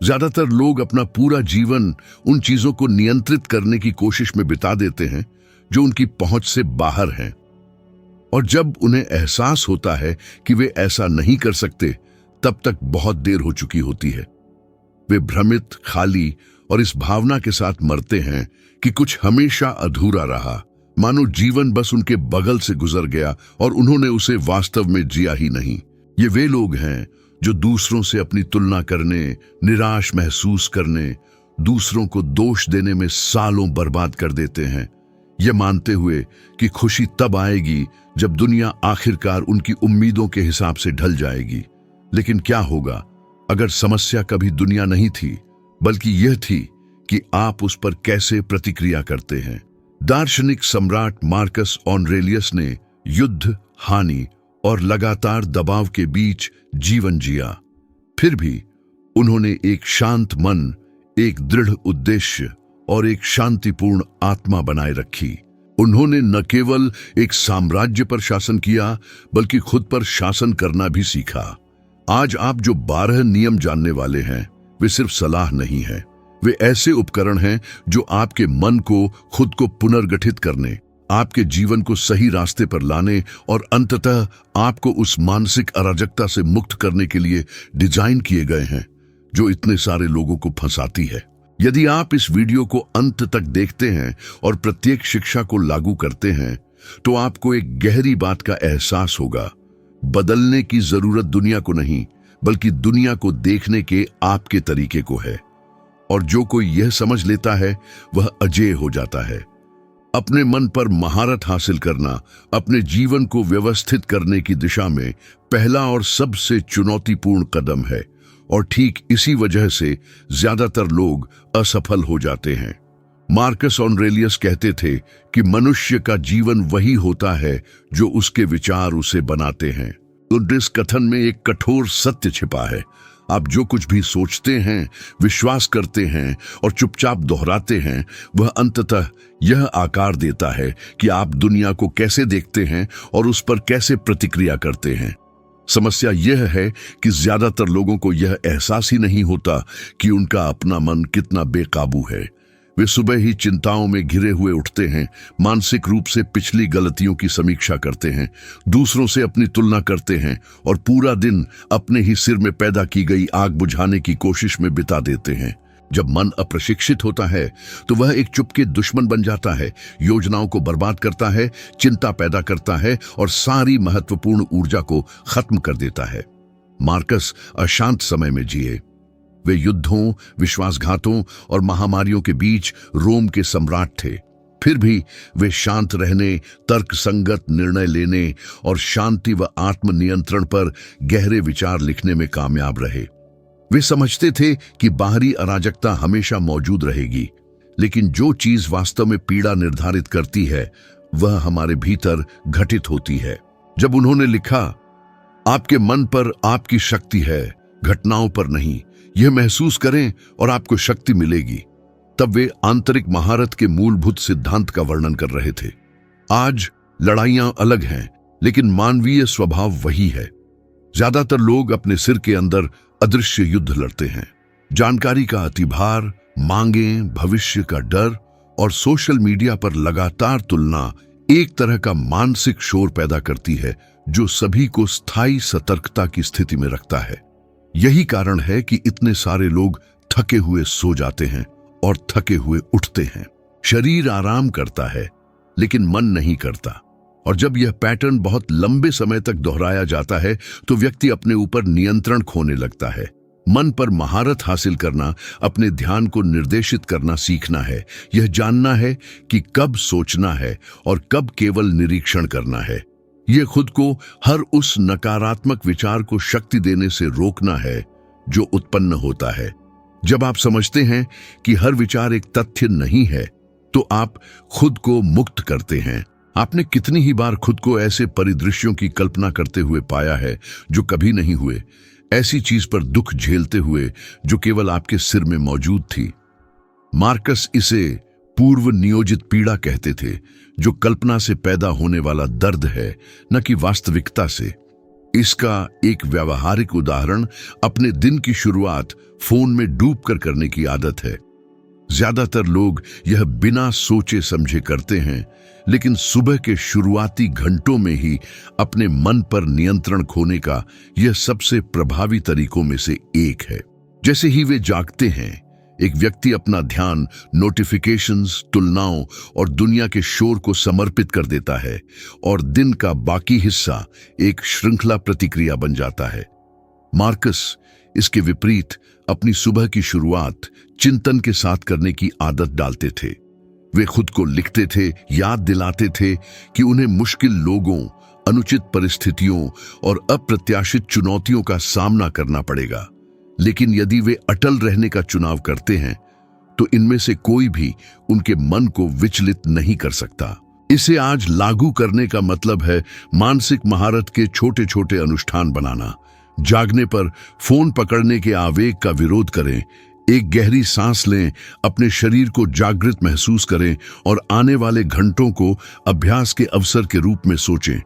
ज्यादातर लोग अपना पूरा जीवन उन चीजों को नियंत्रित करने की कोशिश में बिता देते हैं जो उनकी पहुंच से बाहर हैं। और जब उन्हें एहसास होता है कि वे ऐसा नहीं कर सकते, तब तक बहुत देर हो चुकी होती है। वे भ्रमित, खाली और इस भावना के साथ मरते हैं कि कुछ हमेशा अधूरा रहा, मानो जीवन बस उनके बगल से गुजर गया और उन्होंने उसे वास्तव में जिया ही नहीं। ये वे लोग हैं जो दूसरों से अपनी तुलना करने, निराश महसूस करने, दूसरों को दोष देने में सालों बर्बाद कर देते हैं, ये मानते हुए कि खुशी तब आएगी जब दुनिया आखिरकार उनकी उम्मीदों के हिसाब से ढल जाएगी। लेकिन क्या होगा अगर समस्या कभी दुनिया नहीं थी, बल्कि यह थी कि आप उस पर कैसे प्रतिक्रिया करते हैं। दार्शनिक सम्राट मार्कस ऑरेलियस ने युद्ध, हानि और लगातार दबाव के बीच जीवन जिया। फिर भी उन्होंने एक शांत मन, एक दृढ़ उद्देश्य और एक शांतिपूर्ण आत्मा बनाए रखी। उन्होंने न केवल एक साम्राज्य पर शासन किया, बल्कि खुद पर शासन करना भी सीखा। आज आप जो 12 नियम जानने वाले हैं, वे सिर्फ सलाह नहीं है, वे ऐसे उपकरण हैं जो आपके मन को खुद को पुनर्गठित करने, आपके जीवन को सही रास्ते पर लाने और अंततः आपको उस मानसिक अराजकता से मुक्त करने के लिए डिजाइन किए गए हैं जो इतने सारे लोगों को फंसाती है। यदि आप इस वीडियो को अंत तक देखते हैं और प्रत्येक शिक्षा को लागू करते हैं, तो आपको एक गहरी बात का एहसास होगा। बदलने की जरूरत दुनिया को नहीं, बल्कि दुनिया को देखने के आपके तरीके को है। और जो कोई यह समझ लेता है, वह अजेय हो जाता है। अपने मन पर महारत हासिल करना अपने जीवन को व्यवस्थित करने की दिशा में पहला और सबसे चुनौतीपूर्ण कदम है, और ठीक इसी वजह से ज्यादातर लोग असफल हो जाते हैं। मार्कस ऑरेलियस कहते थे कि मनुष्य का जीवन वही होता है जो उसके विचार उसे बनाते हैं। तो इस कथन में एक कठोर सत्य छिपा है। आप जो कुछ भी सोचते हैं, विश्वास करते हैं और चुपचाप दोहराते हैं, वह अंततः यह आकार देता है कि आप दुनिया को कैसे देखते हैं और उस पर कैसे प्रतिक्रिया करते हैं। समस्या यह है कि ज्यादातर लोगों को यह एहसास ही नहीं होता कि उनका अपना मन कितना बेकाबू है। वे सुबह ही चिंताओं में घिरे हुए उठते हैं, मानसिक रूप से पिछली गलतियों की समीक्षा करते हैं, दूसरों से अपनी तुलना करते हैं और पूरा दिन अपने ही सिर में पैदा की गई आग बुझाने की कोशिश में बिता देते हैं। जब मन अप्रशिक्षित होता है, तो वह एक चुपके दुश्मन बन जाता है, योजनाओं को बर्बाद करता है, चिंता पैदा करता है और सारी महत्वपूर्ण ऊर्जा को खत्म कर देता है। मार्कस अशांत समय में जिए। वे युद्धों, विश्वासघातों और महामारियों के बीच रोम के सम्राट थे। फिर भी वे शांत रहने, तर्कसंगत निर्णय लेने और शांति व आत्मनियंत्रण पर गहरे विचार लिखने में कामयाब रहे। वे समझते थे कि बाहरी अराजकता हमेशा मौजूद रहेगी, लेकिन जो चीज वास्तव में पीड़ा निर्धारित करती है, वह हमारे भीतर घटित होती है। जब उन्होंने लिखा, आपके मन पर आपकी शक्ति है, घटनाओं पर नहीं, यह महसूस करें और आपको शक्ति मिलेगी, तब वे आंतरिक महारत के मूलभूत सिद्धांत का वर्णन कर रहे थे। आज लड़ाइयां अलग हैं, लेकिन मानवीय स्वभाव वही है। ज्यादातर लोग अपने सिर के अंदर अदृश्य युद्ध लड़ते हैं। जानकारी का अतिभार, मांगें, भविष्य का डर और सोशल मीडिया पर लगातार तुलना एक तरह का मानसिक शोर पैदा करती है जो सभी को स्थायी सतर्कता की स्थिति में रखता है। यही कारण है कि इतने सारे लोग थके हुए सो जाते हैं और थके हुए उठते हैं। शरीर आराम करता है, लेकिन मन नहीं करता। और जब यह पैटर्न बहुत लंबे समय तक दोहराया जाता है, तो व्यक्ति अपने ऊपर नियंत्रण खोने लगता है। मन पर महारत हासिल करना, अपने ध्यान को निर्देशित करना सीखना है। यह जानना है कि कब सोचना है और कब केवल निरीक्षण करना है। यह खुद को हर उस नकारात्मक विचार को शक्ति देने से रोकना है जो उत्पन्न होता है। जब आप समझते हैं कि हर विचार एक तथ्य नहीं है, तो आप खुद को मुक्त करते हैं। आपने कितनी ही बार खुद को ऐसे परिदृश्यों की कल्पना करते हुए पाया है जो कभी नहीं हुए, ऐसी चीज पर दुख झेलते हुए जो केवल आपके सिर में मौजूद थी। मार्कस इसे पूर्व नियोजित पीड़ा कहते थे, जो कल्पना से पैदा होने वाला दर्द है, न कि वास्तविकता से। इसका एक व्यावहारिक उदाहरण अपने दिन की शुरुआत फोन में डूबकर करने की आदत है। ज्यादातर लोग यह बिना सोचे समझे करते हैं, लेकिन सुबह के शुरुआती घंटों में ही अपने मन पर नियंत्रण खोने का यह सबसे प्रभावी तरीकों में से एक है। जैसे ही वे जागते हैं, एक व्यक्ति अपना ध्यान नोटिफिकेशंस, तुलनाओं और दुनिया के शोर को समर्पित कर देता है और दिन का बाकी हिस्सा एक श्रृंखला प्रतिक्रिया बन जाता है। मार्कस इसके विपरीत अपनी सुबह की शुरुआत चिंतन के साथ करने की आदत डालते थे। वे खुद को लिखते थे, याद दिलाते थे कि उन्हें मुश्किल लोगों, अनुचित परिस्थितियों और अप्रत्याशित चुनौतियों का सामना करना पड़ेगा, लेकिन यदि वे अटल रहने का चुनाव करते हैं तो इनमें से कोई भी उनके मन को विचलित नहीं कर सकता। इसे आज लागू करने का मतलब है मानसिक महारत के छोटे छोटे अनुष्ठान बनाना। जागने पर फोन पकड़ने के आवेग का विरोध करें, एक गहरी सांस लें, अपने शरीर को जागृत महसूस करें और आने वाले घंटों को अभ्यास के अवसर के रूप में सोचें।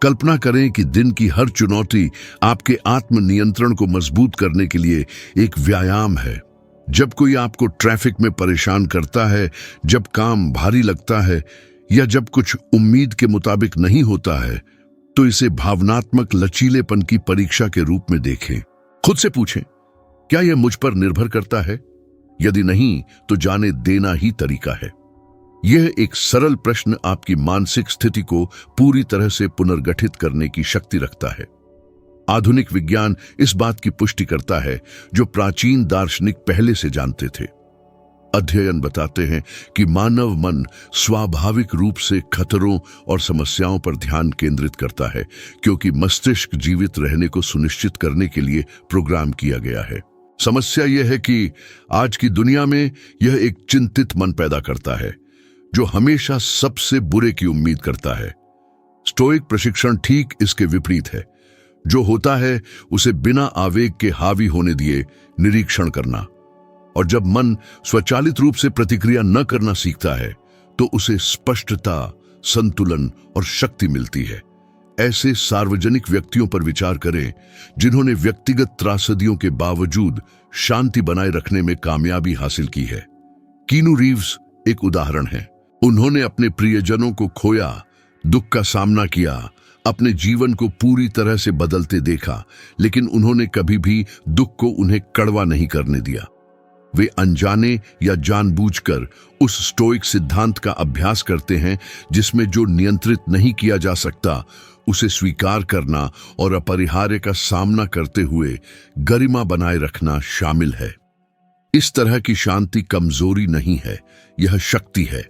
कल्पना करें कि दिन की हर चुनौती आपके आत्म नियंत्रण को मजबूत करने के लिए एक व्यायाम है। जब कोई आपको ट्रैफिक में परेशान करता है, जब काम भारी लगता है या जब कुछ उम्मीद के मुताबिक नहीं होता है, तो इसे भावनात्मक लचीलेपन की परीक्षा के रूप में देखें। खुद से पूछें, क्या यह मुझ पर निर्भर करता है? यदि नहीं, तो जाने देना ही तरीका है। यह एक सरल प्रश्न आपकी मानसिक स्थिति को पूरी तरह से पुनर्गठित करने की शक्ति रखता है। आधुनिक विज्ञान इस बात की पुष्टि करता है जो प्राचीन दार्शनिक पहले से जानते थे। अध्ययन बताते हैं कि मानव मन स्वाभाविक रूप से खतरों और समस्याओं पर ध्यान केंद्रित करता है, क्योंकि मस्तिष्क जीवित रहने को सुनिश्चित करने के लिए प्रोग्राम किया गया है। समस्या यह है कि आज की दुनिया में यह एक चिंतित मन पैदा करता है जो हमेशा सबसे बुरे की उम्मीद करता है। स्टोइक प्रशिक्षण ठीक इसके विपरीत है। जो होता है उसे बिना आवेग के हावी होने दिए निरीक्षण करना, और जब मन स्वचालित रूप से प्रतिक्रिया न करना सीखता है तो उसे स्पष्टता, संतुलन और शक्ति मिलती है। ऐसे सार्वजनिक व्यक्तियों पर विचार करें जिन्होंने व्यक्तिगत त्रासदियों के बावजूद शांति बनाए रखने में कामयाबी हासिल की है। कीनू रीव्स एक उदाहरण है। उन्होंने अपने प्रियजनों को खोया, दुख का सामना किया, अपने जीवन को पूरी तरह से बदलते देखा, लेकिन उन्होंने कभी भी दुख को उन्हें कड़वा नहीं करने दिया। वे अनजाने या जानबूझकर उस स्टोइक सिद्धांत का अभ्यास करते हैं जिसमें जो नियंत्रित नहीं किया जा सकता उसे स्वीकार करना और अपरिहार्य का सामना करते हुए गरिमा बनाए रखना शामिल है। इस तरह की शांति कमजोरी नहीं है, यह शक्ति है।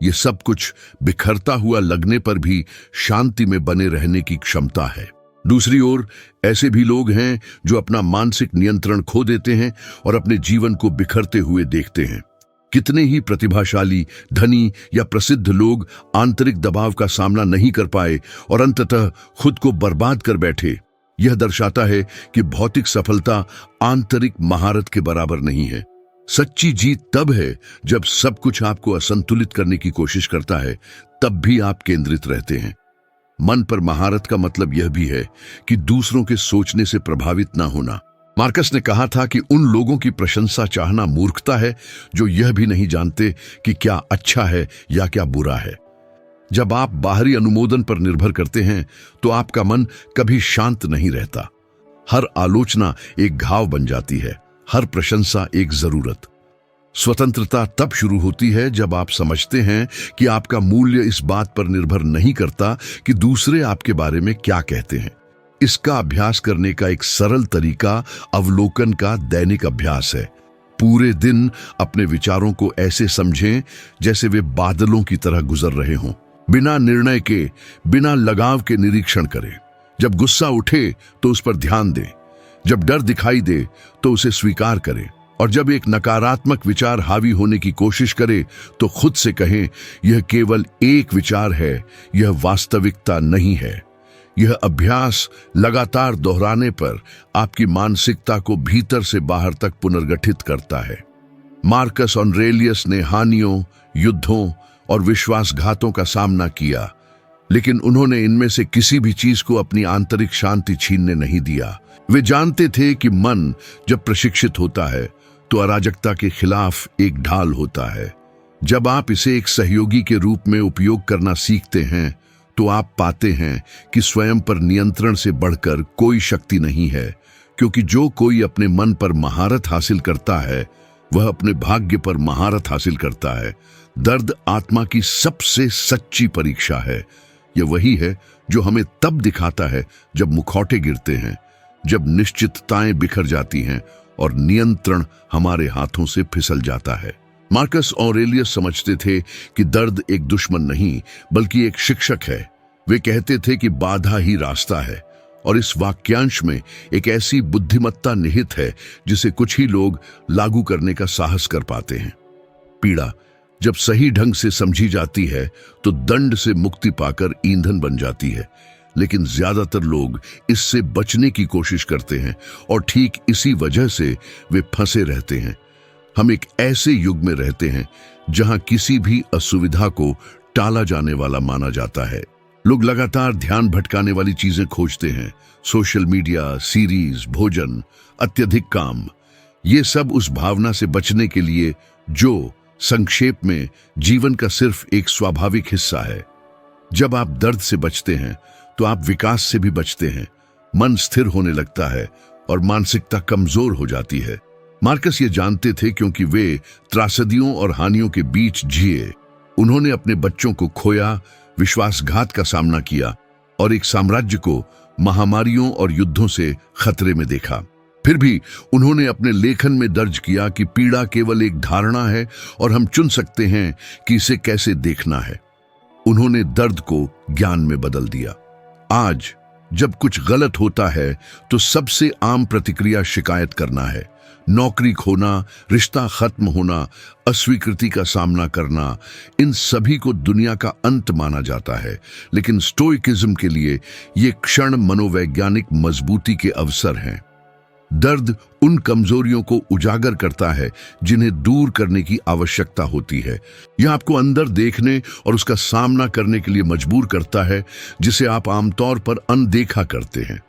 यह सब कुछ बिखरता हुआ लगने पर भी शांति में बने रहने की क्षमता है। दूसरी ओर ऐसे भी लोग हैं जो अपना मानसिक नियंत्रण खो देते हैं और अपने जीवन को बिखरते हुए देखते हैं। कितने ही प्रतिभाशाली, धनी या प्रसिद्ध लोग आंतरिक दबाव का सामना नहीं कर पाए और अंततः खुद को बर्बाद कर बैठे। यह दर्शाता है कि भौतिक सफलता आंतरिक महारत के बराबर नहीं है। सच्ची जीत तब है जब सब कुछ आपको असंतुलित करने की कोशिश करता है, तब भी आप केंद्रित रहते हैं। मन पर महारत का मतलब यह भी है कि दूसरों के सोचने से प्रभावित ना होना। मार्कस ने कहा था कि उन लोगों की प्रशंसा चाहना मूर्खता है जो यह भी नहीं जानते कि क्या अच्छा है या क्या बुरा है। जब आप बाहरी अनुमोदन पर निर्भर करते हैं तो आपका मन कभी शांत नहीं रहता। हर आलोचना एक घाव बन जाती है, हर प्रशंसा एक जरूरत। स्वतंत्रता तब शुरू होती है जब आप समझते हैं कि आपका मूल्य इस बात पर निर्भर नहीं करता कि दूसरे आपके बारे में क्या कहते हैं। इसका अभ्यास करने का एक सरल तरीका अवलोकन का दैनिक अभ्यास है। पूरे दिन अपने विचारों को ऐसे समझें जैसे वे बादलों की तरह गुजर रहे हों। बिना निर्णय के, बिना लगाव के निरीक्षण करें। जब गुस्सा उठे तो उस पर ध्यान दें, जब डर दिखाई दे तो उसे स्वीकार करें, और जब एक नकारात्मक विचार हावी होने की कोशिश करे तो खुद से कहें, यह केवल एक विचार है, यह वास्तविकता नहीं है। यह अभ्यास लगातार दोहराने पर आपकी मानसिकता को भीतर से बाहर तक पुनर्गठित करता है। मार्कस ऑरेलियस ने हानियों, युद्धों और विश्वासघातों का सामना किया, लेकिन उन्होंने इनमें से किसी भी चीज को अपनी आंतरिक शांति छीनने नहीं दिया। वे जानते थे कि मन जब प्रशिक्षित होता है तो अराजकता के खिलाफ एक ढाल होता है। जब आप इसे एक सहयोगी के रूप में उपयोग करना सीखते हैं तो आप पाते हैं कि स्वयं पर नियंत्रण से बढ़कर कोई शक्ति नहीं है, क्योंकि जो कोई अपने मन पर महारत हासिल करता है वह अपने भाग्य पर महारत हासिल करता है। दर्द आत्मा की सबसे सच्ची परीक्षा है। यह वही है जो हमें तब दिखाता है जब मुखौटे गिरते हैं, जब निश्चितताएं बिखर जाती हैं और नियंत्रण हमारे हाथों से फिसल जाता है। मार्कस ऑरेलियस समझते थे कि दर्द एक दुश्मन नहीं बल्कि एक शिक्षक है। वे कहते थे कि बाधा ही रास्ता है, और इस वाक्यांश में एक ऐसी बुद्धिमत्ता निहित है जिसे कुछ ही लोग लागू करने का साहस कर पाते हैं। पीड़ा जब सही ढंग से समझी जाती है तो दंड से मुक्ति पाकर ईंधन बन जाती है, लेकिन ज्यादातर लोग इससे बचने की कोशिश करते हैं और ठीक इसी वजह से वे फंसे रहते हैं। हम एक ऐसे युग में रहते हैं जहां किसी भी असुविधा को टाला जाने वाला माना जाता है। लोग लगातार ध्यान भटकाने वाली चीजें खोजते हैं, सोशल मीडिया, सीरीज, भोजन, अत्यधिक काम। ये सब उस भावना से बचने के लिए जो संक्षेप में जीवन का सिर्फ एक स्वाभाविक हिस्सा है। जब आप दर्द से बचते हैं तो आप विकास से भी बचते हैं। मन स्थिर होने लगता है और मानसिकता कमजोर हो जाती है। मार्कस ये जानते थे क्योंकि वे त्रासदियों और हानियों के बीच जिए। उन्होंने अपने बच्चों को खोया, विश्वासघात का सामना किया और एक साम्राज्य को महामारियों और युद्धों से खतरे में देखा। फिर भी उन्होंने अपने लेखन में दर्ज किया कि पीड़ा केवल एक धारणा है और हम चुन सकते हैं कि इसे कैसे देखना है। उन्होंने दर्द को ज्ञान में बदल दिया। आज जब कुछ गलत होता है तो सबसे आम प्रतिक्रिया शिकायत करना है। नौकरी खोना, रिश्ता खत्म होना, अस्वीकृति का सामना करना, इन सभी को दुनिया का अंत माना जाता है। लेकिन स्टोइकिज्म के लिए ये क्षण मनोवैज्ञानिक मजबूती के अवसर हैं। दर्द उन कमजोरियों को उजागर करता है जिन्हें दूर करने की आवश्यकता होती है। यह आपको अंदर देखने और उसका सामना करने के लिए मजबूर करता है जिसे आप आमतौर पर अनदेखा करते हैं।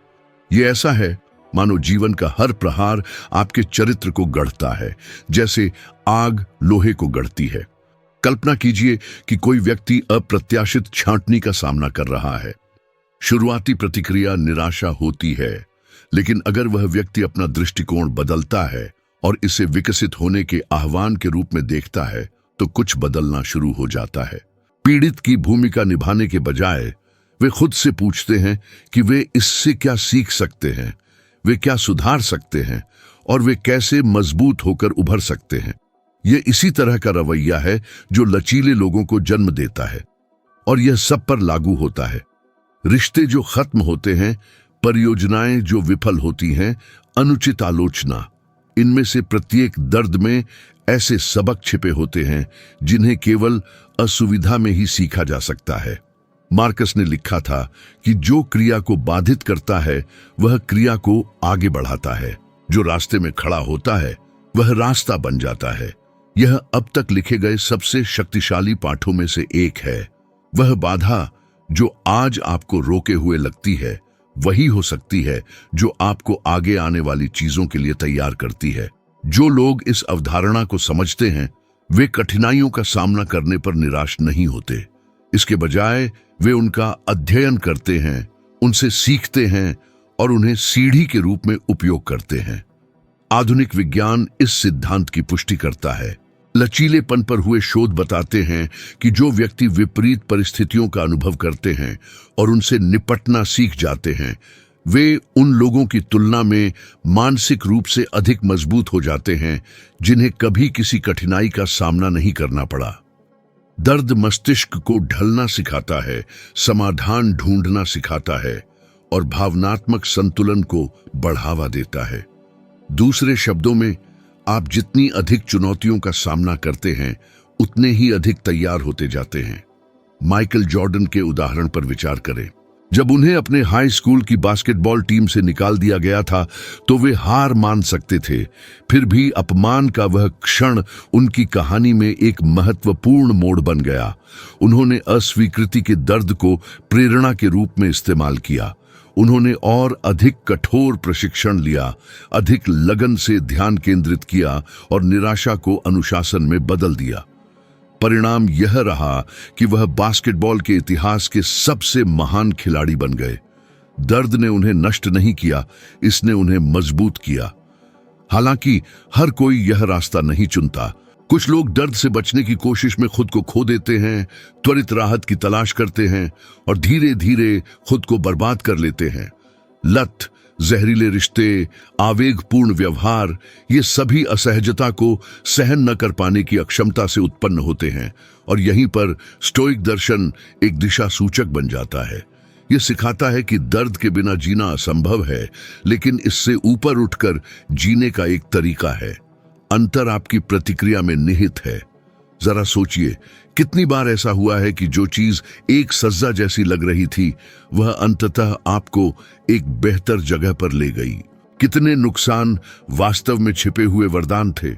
यह ऐसा है मानो जीवन का हर प्रहार आपके चरित्र को गढ़ता है, जैसे आग लोहे को गढ़ती है। कल्पना कीजिए कि कोई व्यक्ति अप्रत्याशित छांटनी का सामना कर रहा है। शुरुआती प्रतिक्रिया निराशा होती है, लेकिन अगर वह व्यक्ति अपना दृष्टिकोण बदलता है और इसे विकसित होने के आह्वान के रूप में देखता है तो कुछ बदलना शुरू हो जाता है। पीड़ित की भूमिका निभाने के बजाय वे खुद से पूछते हैं कि वे इससे क्या सीख सकते हैं, वे क्या सुधार सकते हैं और वे कैसे मजबूत होकर उभर सकते हैं। यह इसी तरह का रवैया है जो लचीले लोगों को जन्म देता है और यह सब पर लागू होता है। रिश्ते जो खत्म होते हैं, परियोजनाएं जो विफल होती हैं, अनुचित आलोचना, इनमें से प्रत्येक दर्द में ऐसे सबक छिपे होते हैं जिन्हें केवल असुविधा में ही सीखा जा सकता है। मार्कस ने लिखा था कि जो क्रिया को बाधित करता है वह क्रिया को आगे बढ़ाता है। जो रास्ते में खड़ा होता है वह रास्ता बन जाता है। यह अब तक लिखे गए सबसे शक्तिशाली पाठों में से एक है। वह बाधा जो आज आपको रोके हुए लगती है वही हो सकती है जो आपको आगे आने वाली चीजों के लिए तैयार करती है। जो लोग इस अवधारणा को समझते हैं वे कठिनाइयों का सामना करने पर निराश नहीं होते। इसके बजाय वे उनका अध्ययन करते हैं, उनसे सीखते हैं और उन्हें सीढ़ी के रूप में उपयोग करते हैं। आधुनिक विज्ञान इस सिद्धांत की पुष्टि करता है। लचीलेपन पर हुए शोध बताते हैं कि जो व्यक्ति विपरीत परिस्थितियों का अनुभव करते हैं और उनसे निपटना सीख जाते हैं, वे उन लोगों की तुलना में मानसिक रूप से अधिक मजबूत हो जाते हैं जिन्हें कभी किसी कठिनाई का सामना नहीं करना पड़ा। दर्द मस्तिष्क को ढलना सिखाता है, समाधान ढूंढना सिखाता है और भावनात्मक संतुलन को बढ़ावा देता है। दूसरे शब्दों में, आप जितनी अधिक चुनौतियों का सामना करते हैं उतने ही अधिक तैयार होते जाते हैं। माइकल जॉर्डन के उदाहरण पर विचार करें। जब उन्हें अपने हाई स्कूल की बास्केटबॉल टीम से निकाल दिया गया था तो वे हार मान सकते थे। फिर भी अपमान का वह क्षण उनकी कहानी में एक महत्वपूर्ण मोड़ बन गया। उन्होंने अस्वीकृति के दर्द को प्रेरणा के रूप में इस्तेमाल किया। उन्होंने और अधिक कठोर प्रशिक्षण लिया, अधिक लगन से ध्यान केंद्रित किया और निराशा को अनुशासन में बदल दिया। परिणाम यह रहा कि वह बास्केटबॉल के इतिहास के सबसे महान खिलाड़ी बन गए। दर्द ने उन्हें नष्ट नहीं किया, इसने उन्हें मजबूत किया। हालांकि हर कोई यह रास्ता नहीं चुनता। कुछ लोग दर्द से बचने की कोशिश में खुद को खो देते हैं, त्वरित राहत की तलाश करते हैं और धीरे धीरे खुद को बर्बाद कर लेते हैं। लत, जहरीले रिश्ते, आवेगपूर्ण व्यवहार, ये सभी असहजता को सहन न कर पाने की अक्षमता से उत्पन्न होते हैं और यहीं पर स्टोइक दर्शन एक दिशा सूचक बन जाता है। यह सिखाता है कि दर्द के बिना जीना असंभव है, लेकिन इससे ऊपर उठकर जीने का एक तरीका है। अंतर आपकी प्रतिक्रिया में निहित है। जरा सोचिए, कितनी बार ऐसा हुआ है कि जो चीज एक सज्जा जैसी लग रही थी वह अंततः आपको एक बेहतर जगह पर ले गई। कितने नुकसान वास्तव में छिपे हुए वरदान थे।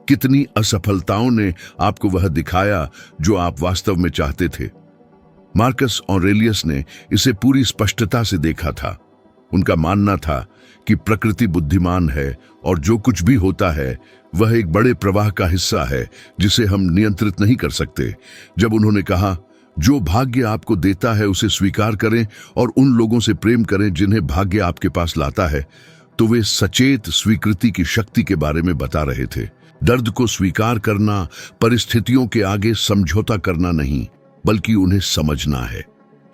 कितनी असफलताओं ने आपको वह दिखाया जो आप वास्तव में चाहते थे। मार्कस ऑरेलियस ने इसे पूरी स्पष्टता से देखा था। उनका मानना था कि प्रकृति बुद्धिमान है और जो कुछ भी होता है वह एक बड़े प्रवाह का हिस्सा है जिसे हम नियंत्रित नहीं कर सकते। जब उन्होंने कहा, जो भाग्य आपको देता है उसे स्वीकार करें और उन लोगों से प्रेम करें जिन्हें भाग्य आपके पास लाता है, तो वे सचेत स्वीकृति की शक्ति के बारे में बता रहे थे। दर्द को स्वीकार करना परिस्थितियों के आगे समझौता करना नहीं, बल्कि उन्हें समझना है।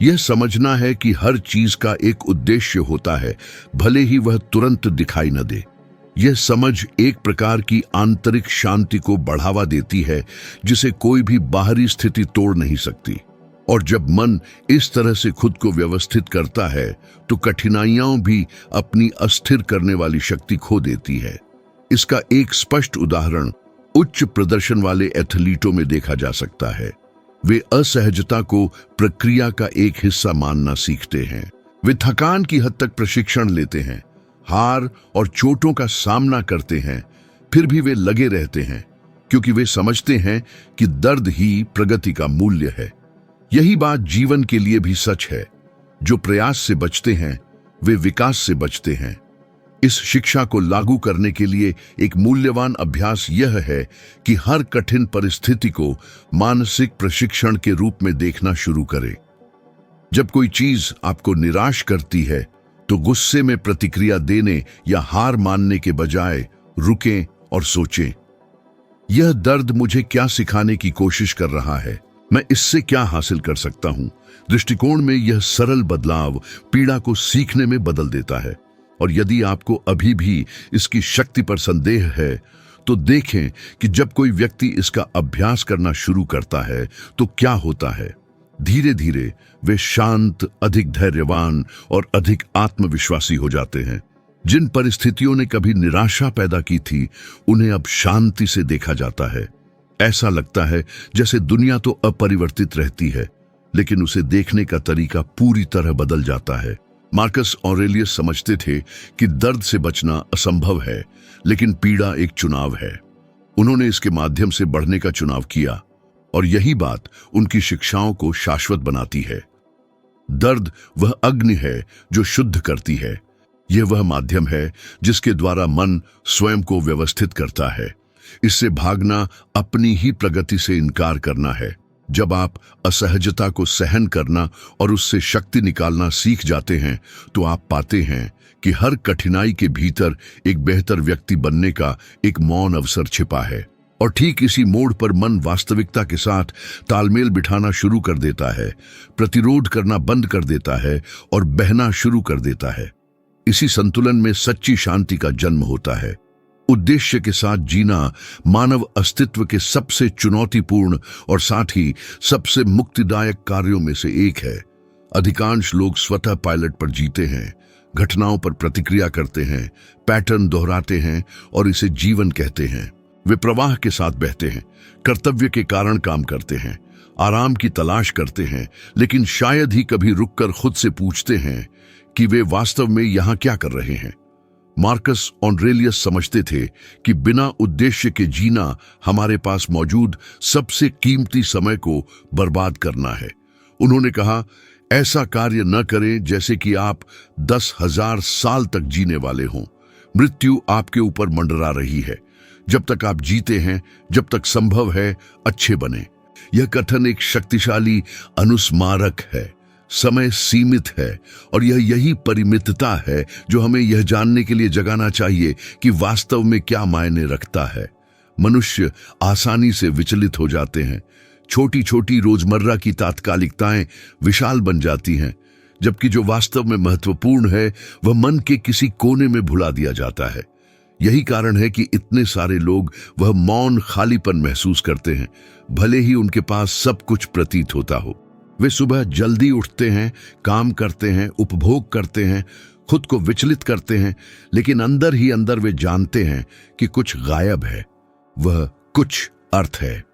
यह समझना है कि हर चीज का एक उद्देश्य होता है, भले ही वह तुरंत दिखाई न दे। यह समझ एक प्रकार की आंतरिक शांति को बढ़ावा देती है जिसे कोई भी बाहरी स्थिति तोड़ नहीं सकती। और जब मन इस तरह से खुद को व्यवस्थित करता है तो कठिनाइयां भी अपनी अस्थिर करने वाली शक्ति खो देती है। इसका एक स्पष्ट उदाहरण उच्च प्रदर्शन वाले एथलीटों में देखा जा सकता है। वे असहजता को प्रक्रिया का एक हिस्सा मानना सीखते हैं। वे थकान की हद तक प्रशिक्षण लेते हैं, हार और चोटों का सामना करते हैं, फिर भी वे लगे रहते हैं क्योंकि वे समझते हैं कि दर्द ही प्रगति का मूल्य है। यही बात जीवन के लिए भी सच है। जो प्रयास से बचते हैं वे विकास से बचते हैं। इस शिक्षा को लागू करने के लिए एक मूल्यवान अभ्यास यह है कि हर कठिन परिस्थिति को मानसिक प्रशिक्षण के रूप में देखना शुरू करें। जब कोई चीज आपको निराश करती है तो गुस्से में प्रतिक्रिया देने या हार मानने के बजाय रुकें और सोचें, यह दर्द मुझे क्या सिखाने की कोशिश कर रहा है, मैं इससे क्या हासिल कर सकता हूं। दृष्टिकोण में यह सरल बदलाव पीड़ा को सीखने में बदल देता है। और यदि आपको अभी भी इसकी शक्ति पर संदेह है तो देखें कि जब कोई व्यक्ति इसका अभ्यास करना शुरू करता है तो क्या होता है। धीरे धीरे वे शांत, अधिक धैर्यवान और अधिक आत्मविश्वासी हो जाते हैं। जिन परिस्थितियों ने कभी निराशा पैदा की थी उन्हें अब शांति से देखा जाता है। ऐसा लगता है जैसे दुनिया तो अपरिवर्तित रहती है, लेकिन उसे देखने का तरीका पूरी तरह बदल जाता है। मार्कस ऑरेलियस समझते थे कि दर्द से बचना असंभव है, लेकिन पीड़ा एक चुनाव है। उन्होंने इसके माध्यम से बढ़ने का चुनाव किया और यही बात उनकी शिक्षाओं को शाश्वत बनाती है। दर्द वह अग्नि है जो शुद्ध करती है। यह वह माध्यम है जिसके द्वारा मन स्वयं को व्यवस्थित करता है। इससे भागना अपनी ही प्रगति से इनकार करना है। जब आप असहजता को सहन करना और उससे शक्ति निकालना सीख जाते हैं तो आप पाते हैं कि हर कठिनाई के भीतर एक बेहतर व्यक्ति बनने का एक मौन अवसर छिपा है। और ठीक इसी मोड़ पर मन वास्तविकता के साथ तालमेल बिठाना शुरू कर देता है, प्रतिरोध करना बंद कर देता है और बहना शुरू कर देता है। इसी संतुलन में सच्ची शांति का जन्म होता है। उद्देश्य के साथ जीना मानव अस्तित्व के सबसे चुनौतीपूर्ण और साथ ही सबसे मुक्तिदायक कार्यों में से एक है। अधिकांश लोग स्वतः पायलट पर जीते हैं, घटनाओं पर प्रतिक्रिया करते हैं, पैटर्न दोहराते हैं और इसे जीवन कहते हैं। वे प्रवाह के साथ बहते हैं, कर्तव्य के कारण काम करते हैं, आराम की तलाश करते हैं, लेकिन शायद ही कभी रुककर खुद से पूछते हैं कि वे वास्तव में यहां क्या कर रहे हैं। मार्कस ऑरेलियस समझते थे कि बिना उद्देश्य के जीना हमारे पास मौजूद सबसे कीमती समय को बर्बाद करना है। उन्होंने कहा, ऐसा कार्य न करें जैसे कि आप 10,000 साल तक जीने वाले हों। मृत्यु आपके ऊपर मंडरा रही है। जब तक आप जीते हैं, जब तक संभव है, अच्छे बने। यह कथन एक शक्तिशाली अनुस्मारक है। समय सीमित है और यही परिमितता है जो हमें यह जानने के लिए जगाना चाहिए कि वास्तव में क्या मायने रखता है। मनुष्य आसानी से विचलित हो जाते हैं। छोटी छोटी रोजमर्रा की तात्कालिकताएं विशाल बन जाती हैं, जबकि जो वास्तव में महत्वपूर्ण है वह मन के किसी कोने में भुला दिया जाता है। यही कारण है कि इतने सारे लोग वह मौन खालीपन महसूस करते हैं, भले ही उनके पास सब कुछ प्रतीत होता हो। वे सुबह जल्दी उठते हैं, काम करते हैं, उपभोग करते हैं, खुद को विचलित करते हैं, लेकिन अंदर ही अंदर वे जानते हैं कि कुछ गायब है। वह कुछ अर्थ है।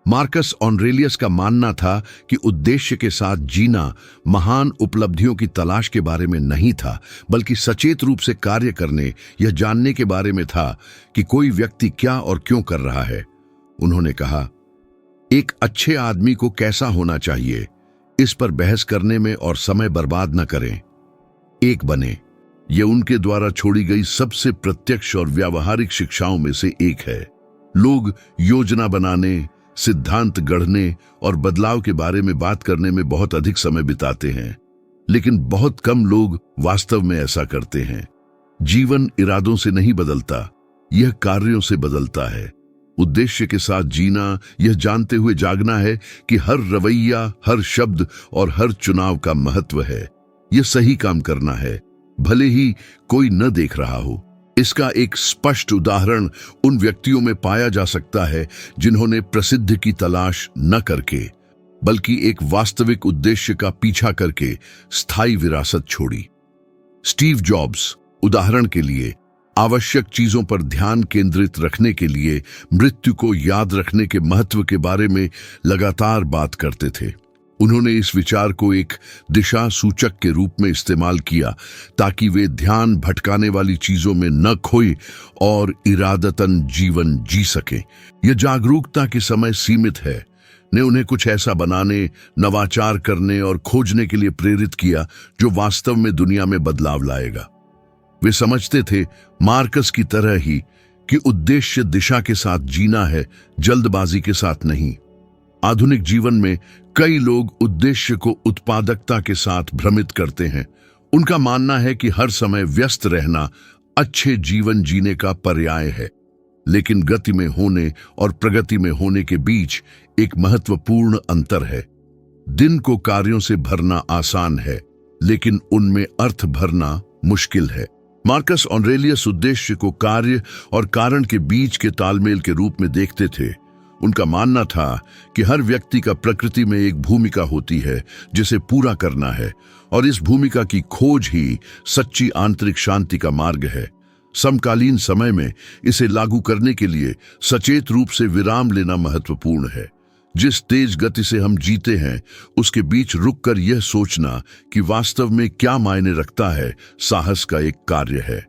मार्कस ऑरेलियस का मानना था कि उद्देश्य के साथ जीना महान उपलब्धियों की तलाश के बारे में नहीं था, बल्कि सचेत रूप से कार्य करने, यह जानने के बारे में था कि कोई व्यक्ति क्या और क्यों कर रहा है। उन्होंने कहा, एक अच्छे आदमी को कैसा होना चाहिए, इस पर बहस करने में और समय बर्बाद न करें। एक बने। यह उनके द्वारा छोड़ी गई सबसे प्रत्यक्ष और व्यावहारिक शिक्षाओं में से एक है। लोग योजना बनाने, सिद्धांत गढ़ने और बदलाव के बारे में बात करने में बहुत अधिक समय बिताते हैं, लेकिन बहुत कम लोग वास्तव में ऐसा करते हैं। जीवन इरादों से नहीं बदलता, यह कार्यों से बदलता है। उद्देश्य के साथ जीना यह जानते हुए जागना है कि हर रवैया, हर शब्द और हर चुनाव का महत्व है। यह सही काम करना है, भले ही कोई न देख रहा हो। इसका एक स्पष्ट उदाहरण उन व्यक्तियों में पाया जा सकता है जिन्होंने प्रसिद्धि की तलाश न करके, बल्कि एक वास्तविक उद्देश्य का पीछा करके स्थायी विरासत छोड़ी। स्टीव जॉब्स, उदाहरण के लिए, आवश्यक चीजों पर ध्यान केंद्रित रखने के लिए मृत्यु को याद रखने के महत्व के बारे में लगातार बात करते थे। उन्होंने इस विचार को एक दिशा सूचक के रूप में इस्तेमाल किया ताकि वे ध्यान भटकाने वाली चीजों में न खोए और इरादतन जीवन जी सके। यह जागरूकता के समय सीमित है ने उन्हें कुछ ऐसा बनाने, नवाचार करने और खोजने के लिए प्रेरित किया जो वास्तव में दुनिया में बदलाव लाएगा। वे समझते थे, मार्कस की तरह ही, कि उद्देश्य दिशा के साथ जीना है, जल्दबाजी के साथ नहीं। आधुनिक जीवन में कई लोग उद्देश्य को उत्पादकता के साथ भ्रमित करते हैं। उनका मानना है कि हर समय व्यस्त रहना अच्छे जीवन जीने का पर्याय है, लेकिन गति में होने और प्रगति में होने के बीच एक महत्वपूर्ण अंतर है। दिन को कार्यों से भरना आसान है, लेकिन उनमें अर्थ भरना मुश्किल है। मार्कस ऑरेलियस उद्देश्य को कार्य और कारण के बीच के तालमेल के रूप में देखते थे। उनका मानना था कि हर व्यक्ति का प्रकृति में एक भूमिका होती है जिसे पूरा करना है, और इस भूमिका की खोज ही सच्ची आंतरिक शांति का मार्ग है। समकालीन समय में इसे लागू करने के लिए सचेत रूप से विराम लेना महत्वपूर्ण है। जिस तेज गति से हम जीते हैं, उसके बीच रुककर यह सोचना कि वास्तव में क्या मायने रखता है, साहस का एक कार्य है।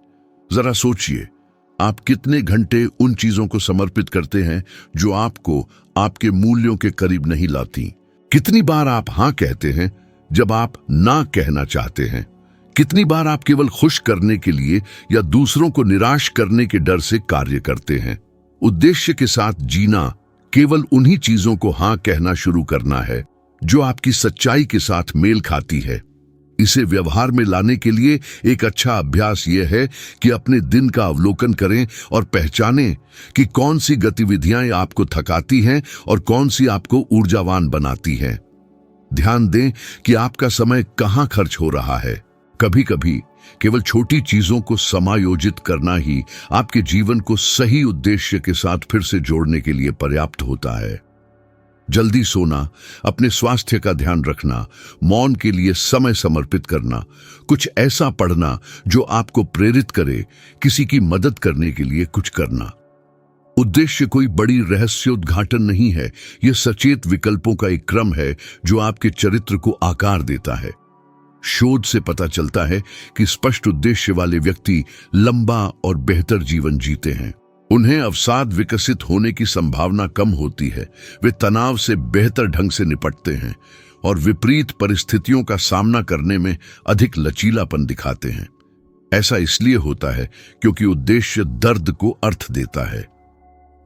जरा सोचिए, आप कितने घंटे उन चीजों को समर्पित करते हैं जो आपको आपके मूल्यों के करीब नहीं लाती? कितनी बार आप हां कहते हैं जब आप ना कहना चाहते हैं? कितनी बार आप केवल खुश करने के लिए या दूसरों को निराश करने के डर से कार्य करते हैं? उद्देश्य के साथ जीना केवल उन्हीं चीजों को हां कहना शुरू करना है जो आपकी सच्चाई के साथ मेल खाती है। इसे व्यवहार में लाने के लिए एक अच्छा अभ्यास यह है कि अपने दिन का अवलोकन करें और पहचानें कि कौन सी गतिविधियां आपको थकाती हैं और कौन सी आपको ऊर्जावान बनाती हैं। ध्यान दें कि आपका समय कहां खर्च हो रहा है। कभी कभी केवल छोटी चीजों को समायोजित करना ही आपके जीवन को सही उद्देश्य के साथ फिर से जोड़ने के लिए पर्याप्त होता है। जल्दी सोना, अपने स्वास्थ्य का ध्यान रखना, मौन के लिए समय समर्पित करना, कुछ ऐसा पढ़ना जो आपको प्रेरित करे, किसी की मदद करने के लिए कुछ करना। उद्देश्य कोई बड़ी रहस्योद्घाटन नहीं है, यह सचेत विकल्पों का एक क्रम है जो आपके चरित्र को आकार देता है। शोध से पता चलता है कि स्पष्ट उद्देश्य वाले व्यक्ति लंबा और बेहतर जीवन जीते हैं। उन्हें अवसाद विकसित होने की संभावना कम होती है, वे तनाव से बेहतर ढंग से निपटते हैं और विपरीत परिस्थितियों का सामना करने में अधिक लचीलापन दिखाते हैं। ऐसा इसलिए होता है क्योंकि उद्देश्य दर्द को अर्थ देता है।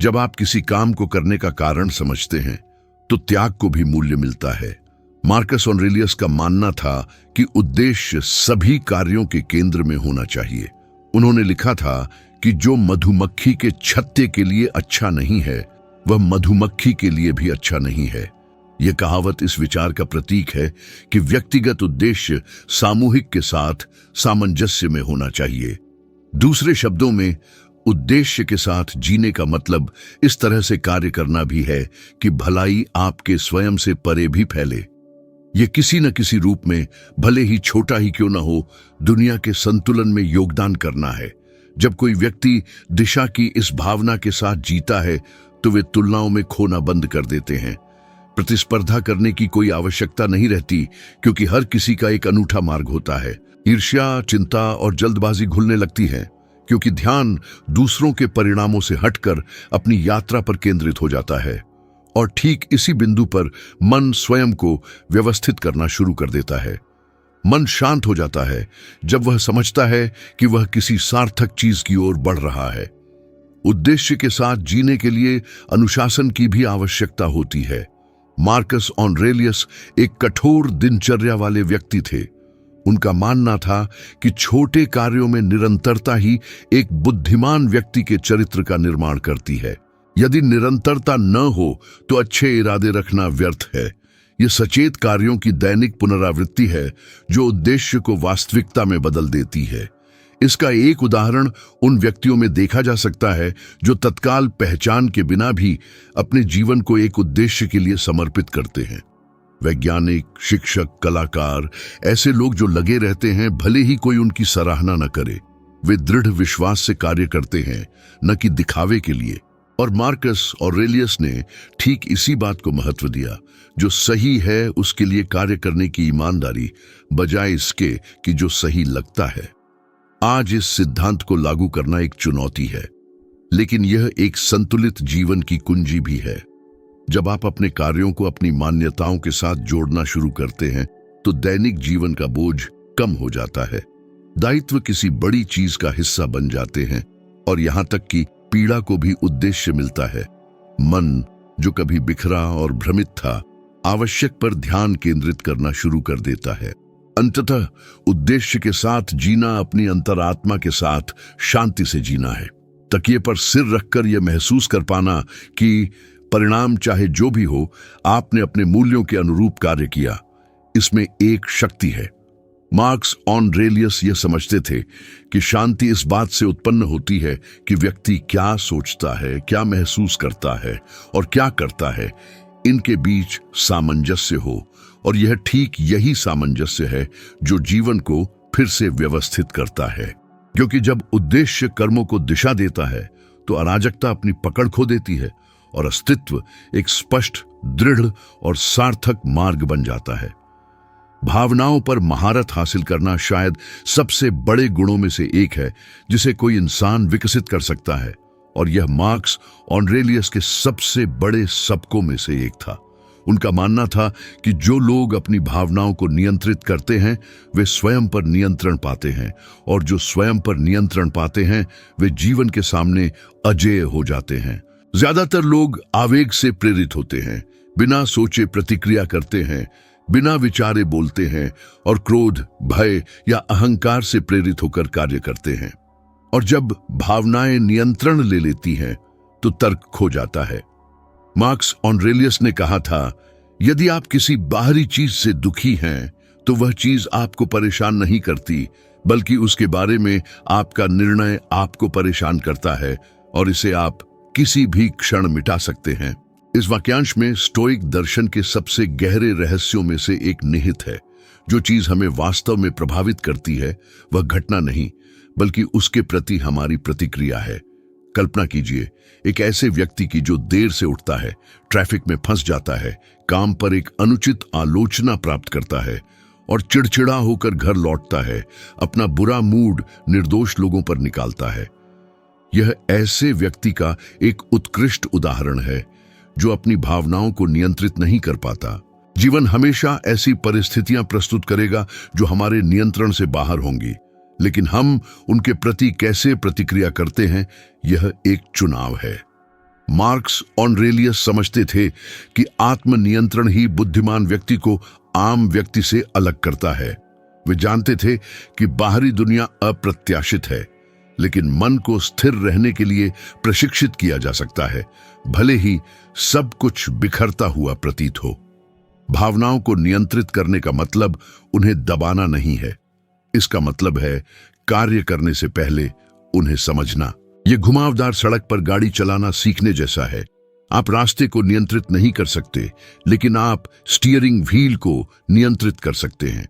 जब आप किसी काम को करने का कारण समझते हैं तो त्याग को भी मूल्य मिलता है। मार्कस ऑरेलियस का मानना था कि उद्देश्य सभी कार्यों के केंद्र में होना चाहिए। उन्होंने लिखा था कि जो मधुमक्खी के छत्ते के लिए अच्छा नहीं है वह मधुमक्खी के लिए भी अच्छा नहीं है। यह कहावत इस विचार का प्रतीक है कि व्यक्तिगत उद्देश्य सामूहिक के साथ सामंजस्य में होना चाहिए। दूसरे शब्दों में, उद्देश्य के साथ जीने का मतलब इस तरह से कार्य करना भी है कि भलाई आपके स्वयं से परे भी फैले। यह किसी न किसी रूप में, भले ही छोटा ही क्यों न हो, दुनिया के संतुलन में योगदान करना है। जब कोई व्यक्ति दिशा की इस भावना के साथ जीता है तो वे तुलनाओं में खोना बंद कर देते हैं। प्रतिस्पर्धा करने की कोई आवश्यकता नहीं रहती क्योंकि हर किसी का एक अनूठा मार्ग होता है। ईर्ष्या, चिंता और जल्दबाजी घुलने लगती है क्योंकि ध्यान दूसरों के परिणामों से हटकर अपनी यात्रा पर केंद्रित हो जाता है और ठीक इसी बिंदु पर मन स्वयं को व्यवस्थित करना शुरू कर देता है। मन शांत हो जाता है जब वह समझता है कि वह किसी सार्थक चीज की ओर बढ़ रहा है। उद्देश्य के साथ जीने के लिए अनुशासन की भी आवश्यकता होती है। मार्कस ऑरेलियस एक कठोर दिनचर्या वाले व्यक्ति थे। उनका मानना था कि छोटे कार्यों में निरंतरता ही एक बुद्धिमान व्यक्ति के चरित्र का निर्माण करती है। यदि निरंतरता न हो तो अच्छे इरादे रखना व्यर्थ है। यह सचेत कार्यों की दैनिक पुनरावृत्ति है जो उद्देश्य को वास्तविकता में बदल देती है। इसका एक उदाहरण उन व्यक्तियों में देखा जा सकता है जो तत्काल पहचान के बिना भी अपने जीवन को एक उद्देश्य के लिए समर्पित करते हैं। वैज्ञानिक, शिक्षक, कलाकार, ऐसे लोग जो लगे रहते हैं भले ही कोई उनकी सराहना न करे। वे दृढ़ विश्वास से कार्य करते हैं, न कि दिखावे के लिए। और मार्कस ऑरेलियस ने ठीक इसी बात को महत्व दिया। जो सही है उसके लिए कार्य करने की ईमानदारी, बजाय इसके कि जो सही लगता है। आज इस सिद्धांत को लागू करना एक चुनौती है, लेकिन यह एक संतुलित जीवन की कुंजी भी है। जब आप अपने कार्यों को अपनी मान्यताओं के साथ जोड़ना शुरू करते हैं तो दैनिक जीवन का बोझ कम हो जाता है। दायित्व किसी बड़ी चीज का हिस्सा बन जाते हैं और यहां तक कि पीड़ा को भी उद्देश्य मिलता है। मन जो कभी बिखरा और भ्रमित था, आवश्यक पर ध्यान केंद्रित करना शुरू कर देता है। अंततः उद्देश्य के साथ जीना अपनी अंतरात्मा के साथ शांति से जीना है। तकिए पर सिर रखकर यह महसूस कर पाना कि परिणाम चाहे जो भी हो, आपने अपने मूल्यों के अनुरूप कार्य किया। इसमें एक शक्ति है। मार्कस ऑरेलियस यह समझते थे कि शांति इस बात से उत्पन्न होती है कि व्यक्ति क्या सोचता है, क्या महसूस करता है और क्या करता है, इनके बीच सामंजस्य हो। और यह ठीक यही सामंजस्य है जो जीवन को फिर से व्यवस्थित करता है। क्योंकि जब उद्देश्य कर्मों को दिशा देता है तो अराजकता अपनी पकड़ खो देती है और अस्तित्व एक स्पष्ट, दृढ़ और सार्थक मार्ग बन जाता है। भावनाओं पर महारत हासिल करना शायद सबसे बड़े गुणों में से एक है जिसे कोई इंसान विकसित कर सकता है, और यह मार्कस ऑरेलियस के सबसे बड़े सबकों में से एक था। उनका मानना था कि जो लोग अपनी भावनाओं को नियंत्रित करते हैं वे स्वयं पर नियंत्रण पाते हैं, और जो स्वयं पर नियंत्रण पाते हैं वे जीवन के सामने अजेय हो जाते हैं। ज्यादातर लोग आवेग से प्रेरित होते हैं, बिना सोचे प्रतिक्रिया करते हैं, बिना विचारे बोलते हैं और क्रोध, भय या अहंकार से प्रेरित होकर कार्य करते हैं। और जब भावनाएं नियंत्रण ले लेती हैं तो तर्क खो जाता है। मार्कस ऑरेलियस ने कहा था, यदि आप किसी बाहरी चीज से दुखी हैं तो वह चीज आपको परेशान नहीं करती, बल्कि उसके बारे में आपका निर्णय आपको परेशान करता है और इसे आप किसी भी क्षण मिटा सकते हैं। इस वाक्यांश में स्टोइक दर्शन के सबसे गहरे रहस्यों में से एक निहित है। जो चीज हमें वास्तव में प्रभावित करती है वह घटना नहीं, बल्कि उसके प्रति हमारी प्रतिक्रिया है। कल्पना कीजिए एक ऐसे व्यक्ति की जो देर से उठता है, ट्रैफिक में फंस जाता है, काम पर एक अनुचित आलोचना प्राप्त करता है और चिड़चिड़ा होकर घर लौटता है, अपना बुरा मूड निर्दोष लोगों पर निकालता है। यह ऐसे व्यक्ति का एक उत्कृष्ट उदाहरण है जो अपनी भावनाओं को नियंत्रित नहीं कर पाता। जीवन हमेशा ऐसी परिस्थितियां प्रस्तुत करेगा जो हमारे नियंत्रण से बाहर होंगी, लेकिन हम उनके प्रति कैसे प्रतिक्रिया करते हैं, यह एक चुनाव है। मार्क्स ऑरेलियस समझते थे कि आत्मनियंत्रण ही बुद्धिमान व्यक्ति को आम व्यक्ति से अलग करता है। वे जानते थे कि बाहरी दुनिया अप्रत्याशित है, लेकिन मन को स्थिर रहने के लिए प्रशिक्षित किया जा सकता है, भले ही सब कुछ बिखरता हुआ प्रतीत हो। भावनाओं को नियंत्रित करने का मतलब उन्हें दबाना नहीं है, इसका मतलब है कार्य करने से पहले उन्हें समझना। यह घुमावदार सड़क पर गाड़ी चलाना सीखने जैसा है। आप रास्ते को नियंत्रित नहीं कर सकते, लेकिन आप स्टीयरिंग व्हील को नियंत्रित कर सकते हैं।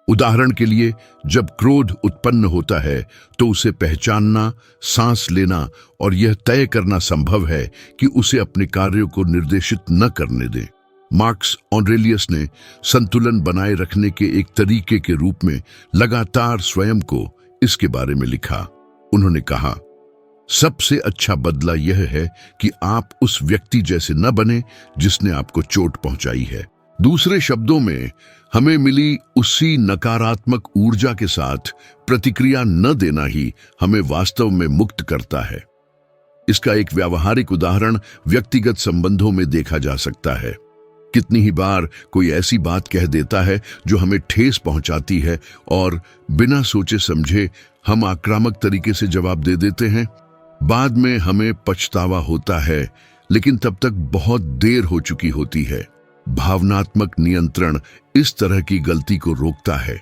उदाहरण के लिए, जब क्रोध उत्पन्न होता है तो उसे पहचानना, सांस लेना और यह तय करना संभव है कि उसे अपने कार्यों को निर्देशित न करने दें। मार्क्स ऑरेलियस ने संतुलन बनाए रखने के एक तरीके के रूप में लगातार स्वयं को इसके बारे में लिखा। उन्होंने कहा, सबसे अच्छा बदला यह है कि आप उस व्यक्ति जैसे न बने जिसने आपको चोट पहुंचाई है। दूसरे शब्दों में, हमें मिली उसी नकारात्मक ऊर्जा के साथ प्रतिक्रिया न देना ही हमें वास्तव में मुक्त करता है। इसका एक व्यावहारिक उदाहरण व्यक्तिगत संबंधों में देखा जा सकता है। कितनी ही बार कोई ऐसी बात कह देता है जो हमें ठेस पहुंचाती है और बिना सोचे समझे हम आक्रामक तरीके से जवाब दे देते हैं। बाद में हमें पछतावा होता है, लेकिन तब तक बहुत देर हो चुकी होती है। भावनात्मक नियंत्रण इस तरह की गलती को रोकता है।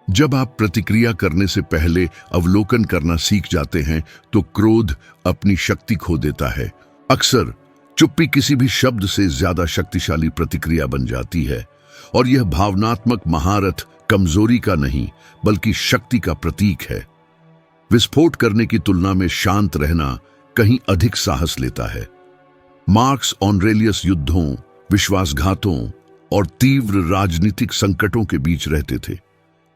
जब आप प्रतिक्रिया करने से पहले अवलोकन करना सीख जाते हैं तो क्रोध अपनी शक्ति खो देता है। अक्सर चुप्पी किसी भी शब्द से ज्यादा शक्तिशाली प्रतिक्रिया बन जाती है, और यह भावनात्मक महारत कमजोरी का नहीं बल्कि शक्ति का प्रतीक है। विस्फोट करने की तुलना में शांत रहना कहीं अधिक साहस लेता है। मार्क्स ऑरेलियस युद्धों, विश्वासघातों और तीव्र राजनीतिक संकटों के बीच रहते थे,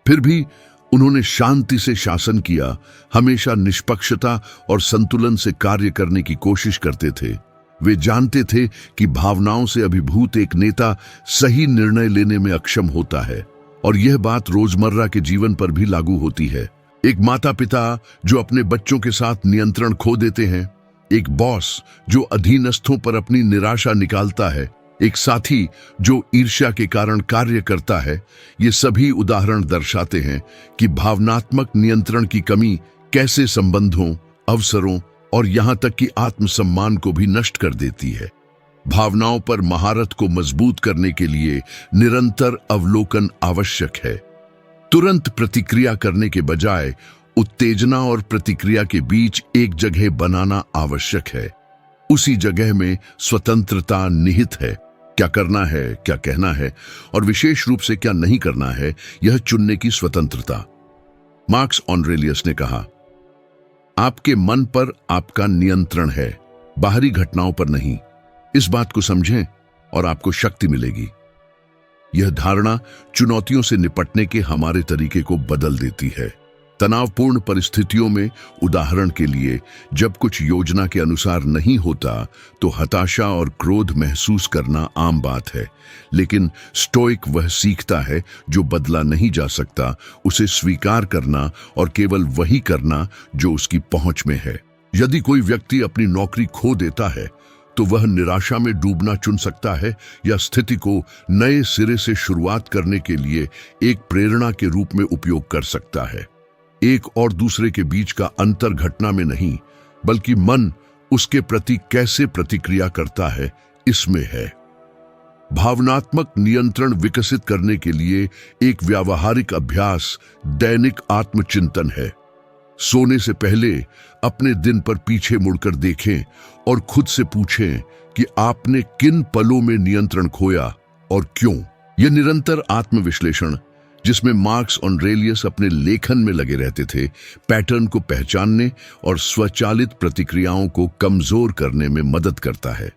फिर भी उन्होंने शांति से शासन किया, हमेशा निष्पक्षता और संतुलन से कार्य करने की कोशिश करते थे। वे जानते थे कि भावनाओं से अभिभूत एक नेता सही निर्णय लेने में अक्षम होता है, और यह बात रोजमर्रा के जीवन पर भी लागू होती है। एक माता पिता जो अपने बच्चों के साथ नियंत्रण खो देते हैं, एक बॉस जो अधीनस्थों पर अपनी निराशा निकालता है, एक साथी जो ईर्ष्या के कारण कार्य करता है, ये सभी उदाहरण दर्शाते हैं कि भावनात्मक नियंत्रण की कमी कैसे संबंधों, अवसरों और यहां तक कि आत्मसम्मान को भी नष्ट कर देती है। भावनाओं पर महारत को मजबूत करने के लिए निरंतर अवलोकन आवश्यक है। तुरंत प्रतिक्रिया करने के बजाय उत्तेजना और प्रतिक्रिया के बीच एक जगह बनाना आवश्यक है। उसी जगह में स्वतंत्रता निहित है। क्या करना है, क्या कहना है और विशेष रूप से क्या नहीं करना है, यह चुनने की स्वतंत्रता। मार्क्स ऑरेलियस ने कहा, आपके मन पर आपका नियंत्रण है, बाहरी घटनाओं पर नहीं। इस बात को समझें और आपको शक्ति मिलेगी। यह धारणा चुनौतियों से निपटने के हमारे तरीके को बदल देती है। तनावपूर्ण परिस्थितियों में, उदाहरण के लिए, जब कुछ योजना के अनुसार नहीं होता तो हताशा और क्रोध महसूस करना आम बात है, लेकिन स्टोइक वह सीखता है जो बदला नहीं जा सकता, उसे स्वीकार करना और केवल वही करना जो उसकी पहुंच में है। यदि कोई व्यक्ति अपनी नौकरी खो देता है तो वह निराशा में डूबना चुन सकता है या स्थिति को नए सिरे से शुरुआत करने के लिए एक प्रेरणा के रूप में उपयोग कर सकता है। एक और दूसरे के बीच का अंतर घटना में नहीं, बल्कि मन उसके प्रति कैसे प्रतिक्रिया करता है, इसमें है। भावनात्मक नियंत्रण विकसित करने के लिए एक व्यावहारिक अभ्यास दैनिक आत्मचिंतन है। सोने से पहले अपने दिन पर पीछे मुड़कर देखें और खुद से पूछें कि आपने किन पलों में नियंत्रण खोया और क्यों। यह निरंतर आत्मविश्लेषण जिसमें मार्क्स ऑरेलियस अपने लेखन में लगे रहते थे, पैटर्न को पहचानने और स्वचालित प्रतिक्रियाओं को कमजोर करने में मदद करता है।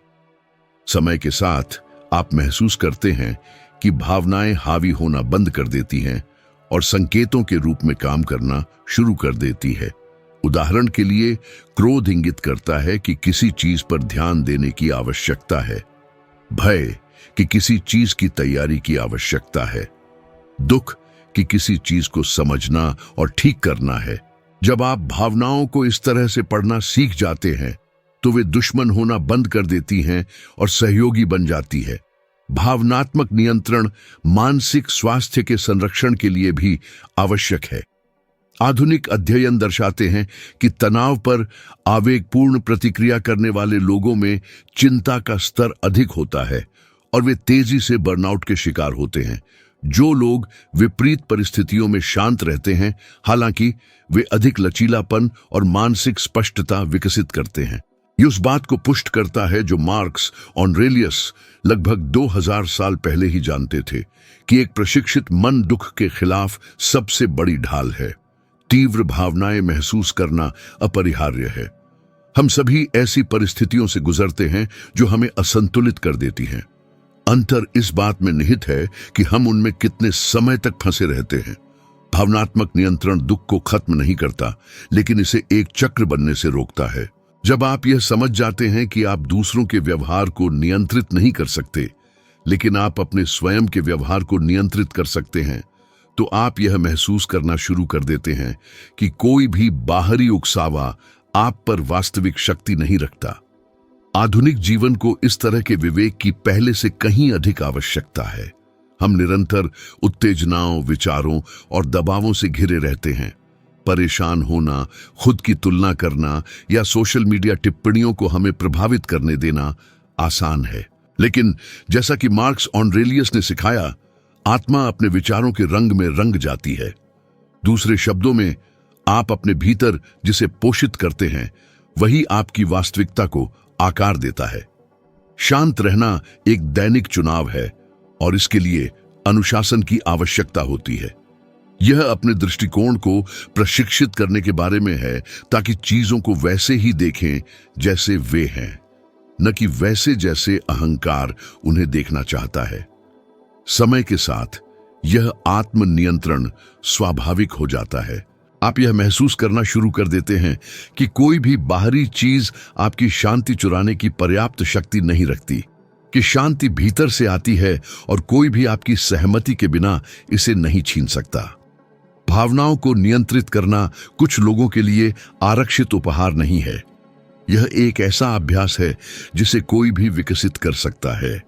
समय के साथ आप महसूस करते हैं कि भावनाएं हावी होना बंद कर देती हैं और संकेतों के रूप में काम करना शुरू कर देती है। उदाहरण के लिए, क्रोध इंगित करता है कि किसी चीज पर ध्यान देने की आवश्यकता है, भय कि किसी चीज की तैयारी की आवश्यकता है, दुख कि किसी चीज को समझना और ठीक करना है। जब आप भावनाओं को इस तरह से पढ़ना सीख जाते हैं तो वे दुश्मन होना बंद कर देती हैं और सहयोगी बन जाती है। भावनात्मक नियंत्रण मानसिक स्वास्थ्य के संरक्षण के लिए भी आवश्यक है। आधुनिक अध्ययन दर्शाते हैं कि तनाव पर आवेगपूर्ण प्रतिक्रिया करने वाले लोगों में चिंता का स्तर अधिक होता है और वे तेजी से बर्नआउट के शिकार होते हैं। जो लोग विपरीत परिस्थितियों में शांत रहते हैं, हालांकि वे अधिक लचीलापन और मानसिक स्पष्टता विकसित करते हैं। ये उस बात को पुष्ट करता है जो मार्क्स ऑरेलियस लगभग 2000 साल पहले ही जानते थे कि एक प्रशिक्षित मन दुख के खिलाफ सबसे बड़ी ढाल है। तीव्र भावनाएं महसूस करना अपरिहार्य है। हम सभी ऐसी परिस्थितियों से गुजरते हैं जो हमें असंतुलित कर देती हैं। अंतर इस बात में निहित है कि हम उनमें कितने समय तक फंसे रहते हैं। भावनात्मक नियंत्रण दुख को खत्म नहीं करता, लेकिन इसे एक चक्र बनने से रोकता है। जब आप यह समझ जाते हैं कि आप दूसरों के व्यवहार को नियंत्रित नहीं कर सकते, लेकिन आप अपने स्वयं के व्यवहार को नियंत्रित कर सकते हैं, तो आप यह महसूस करना शुरू कर देते हैं कि कोई भी बाहरी उकसावा आप पर वास्तविक शक्ति नहीं रखता। आधुनिक जीवन को इस तरह के विवेक की पहले से कहीं अधिक आवश्यकता है। हम निरंतर उत्तेजनाओं, विचारों और दबावों से घिरे रहते हैं। परेशान होना, खुद की तुलना करना या सोशल मीडिया टिप्पणियों को हमें प्रभावित करने देना आसान है, लेकिन जैसा कि मार्क्स ऑरेलियस ने सिखाया, आत्मा अपने विचारों के रंग में रंग जाती है। दूसरे शब्दों में, आप अपने भीतर जिसे पोषित करते हैं वही आपकी वास्तविकता को आकार देता है। शांत रहना एक दैनिक चुनाव है और इसके लिए अनुशासन की आवश्यकता होती है। यह अपने दृष्टिकोण को प्रशिक्षित करने के बारे में है, ताकि चीजों को वैसे ही देखें जैसे वे हैं, न कि वैसे जैसे अहंकार उन्हें देखना चाहता है। समय के साथ यह आत्मनियंत्रण स्वाभाविक हो जाता है। आप यह महसूस करना शुरू कर देते हैं कि कोई भी बाहरी चीज आपकी शांति चुराने की पर्याप्त शक्ति नहीं रखती, कि शांति भीतर से आती है और कोई भी आपकी सहमति के बिना इसे नहीं छीन सकता। भावनाओं को नियंत्रित करना कुछ लोगों के लिए आरक्षित उपहार नहीं है। यह एक ऐसा अभ्यास है जिसे कोई भी विकसित कर सकता है,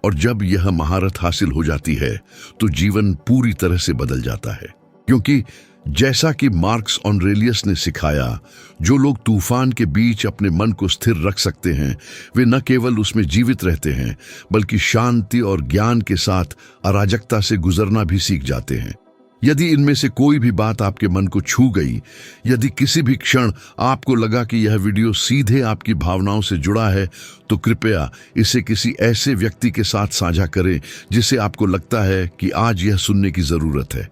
और जब यह महारत हासिल हो जाती है तो जीवन पूरी तरह से बदल जाता है। क्योंकि जैसा कि मार्क्स ऑरेलियस ने सिखाया, जो लोग तूफान के बीच अपने मन को स्थिर रख सकते हैं, वे न केवल उसमें जीवित रहते हैं, बल्कि शांति और ज्ञान के साथ अराजकता से गुजरना भी सीख जाते हैं। यदि इनमें से कोई भी बात आपके मन को छू गई, यदि किसी भी क्षण आपको लगा कि यह वीडियो सीधे आपकी भावनाओं से जुड़ा है, तो कृपया इसे किसी ऐसे व्यक्ति के साथ साझा करें जिसे आपको लगता है कि आज यह सुनने की जरूरत है।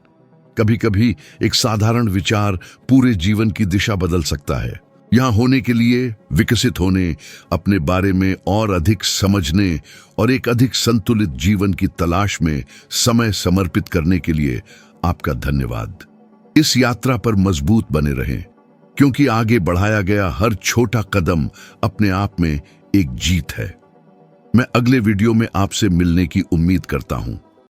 कभी कभी एक साधारण विचार पूरे जीवन की दिशा बदल सकता है। यहाँ होने के लिए, विकसित होने, अपने बारे में और अधिक समझने और एक अधिक संतुलित जीवन की तलाश में समय समर्पित करने के लिए आपका धन्यवाद। इस यात्रा पर मजबूत बने रहें, क्योंकि आगे बढ़ाया गया हर छोटा कदम अपने आप में एक जीत है। मैं अगले वीडियो में आपसे मिलने की उम्मीद करता हूं।